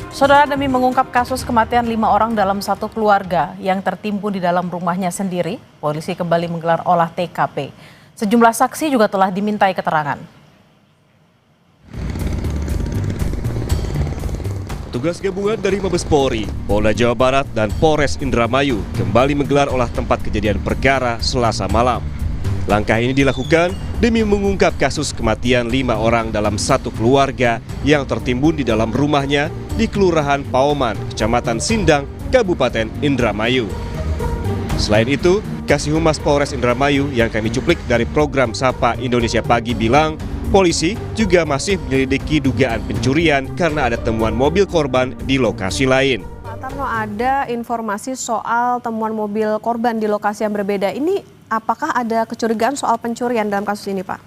Saudara, demi mengungkap kasus kematian 5 orang dalam satu keluarga yang tertimbun di dalam rumahnya sendiri, polisi kembali menggelar olah TKP. Sejumlah saksi juga telah dimintai keterangan. Tugas gabungan dari Mabes Polri, Polda Jawa Barat, dan Polres Indramayu kembali menggelar olah tempat kejadian perkara Selasa malam. Langkah ini dilakukan demi mengungkap kasus kematian 5 orang dalam satu keluarga yang tertimbun di dalam rumahnya di Kelurahan Pauman, Kecamatan Sindang, Kabupaten Indramayu. Selain itu, Kasih Humas Polres Indramayu yang kami cuplik dari program Sapa Indonesia Pagi bilang, polisi juga masih menyelidiki dugaan pencurian karena ada temuan mobil korban di lokasi lain. Pak Tarno, ada informasi soal temuan mobil korban di lokasi yang berbeda. Ini apakah ada kecurigaan soal pencurian dalam kasus ini, Pak?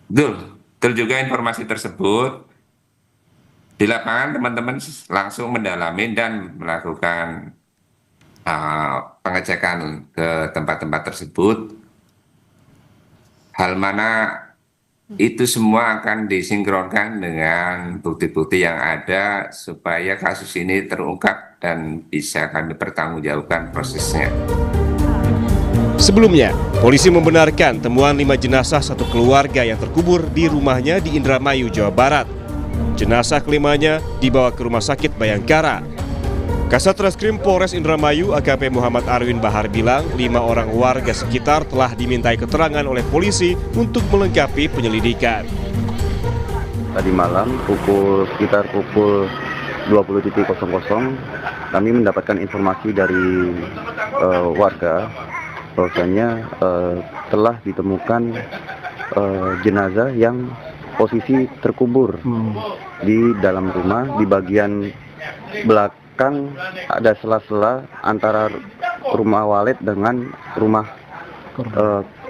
Betul juga informasi tersebut. Di lapangan teman-teman langsung mendalami dan melakukan pengecekan ke tempat-tempat tersebut. Hal mana itu semua akan disinkronkan dengan bukti-bukti yang ada supaya kasus ini terungkap dan bisa kami pertanggungjawabkan prosesnya. Sebelumnya, polisi membenarkan temuan 5 jenazah satu keluarga yang terkubur di rumahnya di Indramayu, Jawa Barat. Jenazah kelimanya dibawa ke Rumah Sakit Bayangkara. Kasat Reskrim Polres Indramayu AKP Muhammad Arwin Bahar bilang 5 orang warga sekitar telah dimintai keterangan oleh polisi untuk melengkapi penyelidikan. Tadi malam sekitar pukul 20.00 kami mendapatkan informasi dari warga bahwasanya telah ditemukan jenazah yang posisi terkubur di dalam rumah. Di bagian belakang ada sela-sela antara rumah walet dengan rumah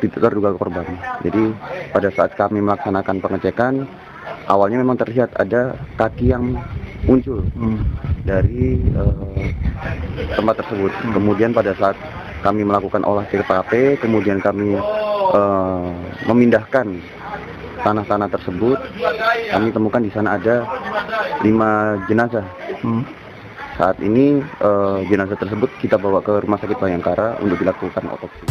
terduga korban. Jadi pada saat kami melaksanakan pengecekan, awalnya memang terlihat ada kaki yang muncul dari tempat tersebut. Kemudian pada saat kami melakukan olah TKP, kemudian kami memindahkan tanah-tanah tersebut, kami temukan di sana ada 5 jenazah. Saat ini jenazah tersebut kita bawa ke Rumah Sakit Bayangkara untuk dilakukan otopsi.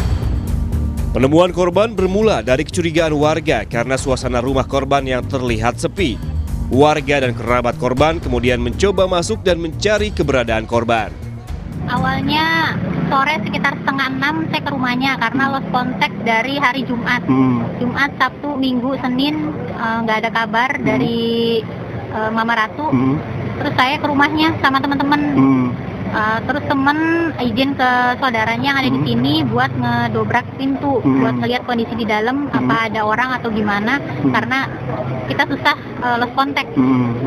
Penemuan korban bermula dari kecurigaan warga karena suasana rumah korban yang terlihat sepi. Warga dan kerabat korban kemudian mencoba masuk dan mencari keberadaan korban. Awalnya sore sekitar 5:30 saya ke rumahnya karena lost contact dari hari Jumat. Jumat, Sabtu, Minggu, Senin nggak ada kabar dari Mama Ratu. Terus saya ke rumahnya sama teman-teman. Terus teman izin ke saudaranya yang ada di sini buat ngedobrak pintu, buat ngelihat kondisi di dalam apa ada orang atau gimana, karena kita susah lost contact.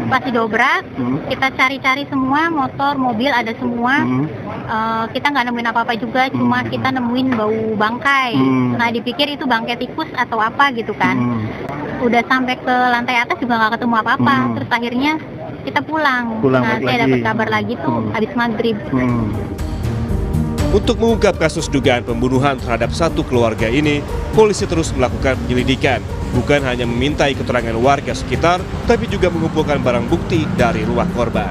Pas didobrak, kita cari-cari semua, motor, mobil ada semua. Kita nggak nemuin apa-apa juga, cuma kita nemuin bau bangkai. Nah dipikir itu bangkai tikus atau apa gitu kan. Udah sampai ke lantai atas juga nggak ketemu apa-apa. Terus akhirnya kita pulang. Nah saya dapat kabar lagi tuh habis maghrib. Untuk mengungkap kasus dugaan pembunuhan terhadap satu keluarga ini, polisi terus melakukan penyelidikan. Bukan hanya memintai keterangan warga sekitar, tapi juga mengumpulkan barang bukti dari rumah korban.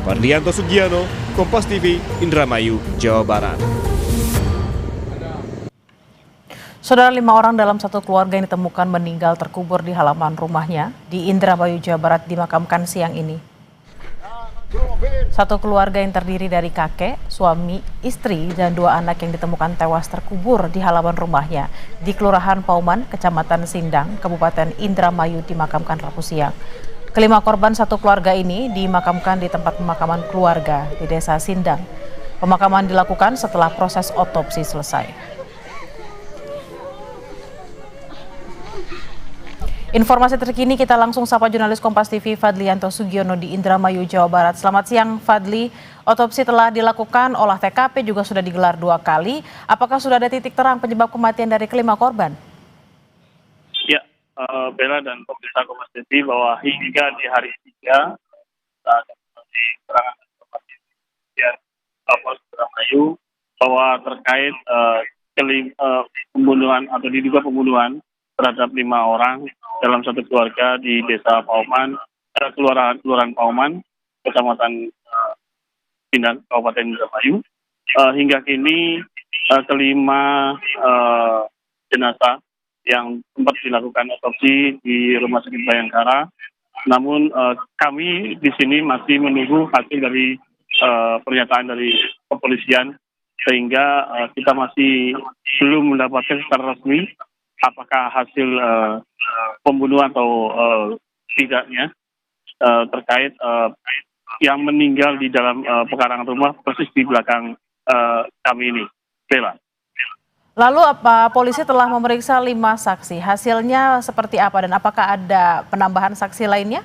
Fadlianto Sugiano, Kompas TV, Indramayu, Jawa Barat. Saudara, 5 orang dalam satu keluarga yang ditemukan meninggal terkubur di halaman rumahnya di Indramayu, Jawa Barat dimakamkan siang ini. Satu keluarga yang terdiri dari kakek, suami, istri, dan 2 anak yang ditemukan tewas terkubur di halaman rumahnya di Kelurahan Pauman, Kecamatan Sindang, Kabupaten Indramayu dimakamkan Rabu siang. Kelima korban satu keluarga ini dimakamkan di tempat pemakaman keluarga di Desa Sindang. Pemakaman dilakukan setelah proses otopsi selesai. Informasi terkini kita langsung sapa jurnalis Kompas TV Fadlianto Sugiono di Indramayu, Jawa Barat. Selamat siang Fadli, otopsi telah dilakukan, olah TKP juga sudah digelar 2 kali. Apakah sudah ada titik terang penyebab kematian dari kelima korban? Ya, Bella dan pemirsa Kompas TV bahwa hingga di hari 3 saat di keterangan Kompas TV Kapolres Indramayu bahwa terkait pembunuhan atau diduga pembunuhan terhadap 5 orang dalam satu keluarga di Desa Pauman, Kelurahan Pauman, Kecamatan Sindang, Kabupaten Indramayu. Hingga kini kelima jenazah yang sempat dilakukan otopsi di Rumah Sakit Bayangkara. Namun kami di sini masih menunggu hasil dari pernyataan dari kepolisian, sehingga kita masih belum mendapatkan secara resmi apakah hasil pembunuhan atau tidaknya terkait yang meninggal di dalam pekarangan rumah persis di belakang kami ini. Bella. Lalu apa polisi telah memeriksa 5 saksi? Hasilnya seperti apa dan apakah ada penambahan saksi lainnya?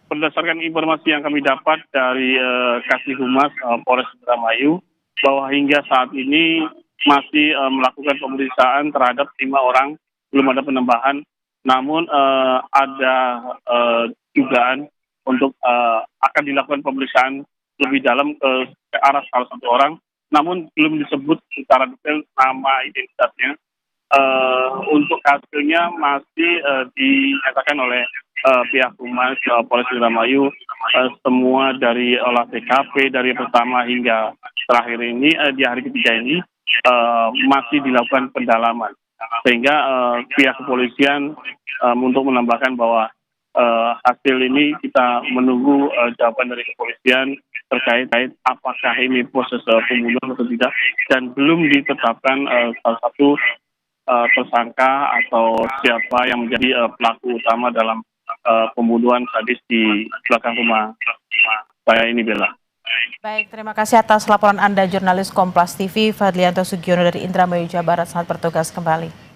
Berdasarkan informasi yang kami dapat dari Kasih Humas Polres Indramayu, bahwa hingga saat ini masih melakukan pemeriksaan terhadap 5 orang, belum ada penambahan. Namun ada dugaan untuk akan dilakukan pemeriksaan lebih dalam ke arah salah satu orang, namun belum disebut secara detail nama identitasnya. Untuk hasilnya masih dinyatakan oleh pihak Humas Polres Indramayu, semua dari olah TKP dari pertama hingga terakhir ini di hari ketiga ini masih dilakukan pendalaman, sehingga pihak kepolisian untuk menambahkan bahwa hasil ini kita menunggu jawaban dari kepolisian terkait apakah ini proses pembunuhan atau tidak, dan belum ditetapkan salah satu tersangka atau siapa yang menjadi pelaku utama dalam pembunuhan sadis di belakang rumah saya ini, Bella. Baik, terima kasih atas laporan Anda, jurnalis Kompas TV Fadlianto Sugiono dari Indramayu, Jawa Barat. Selamat bertugas kembali.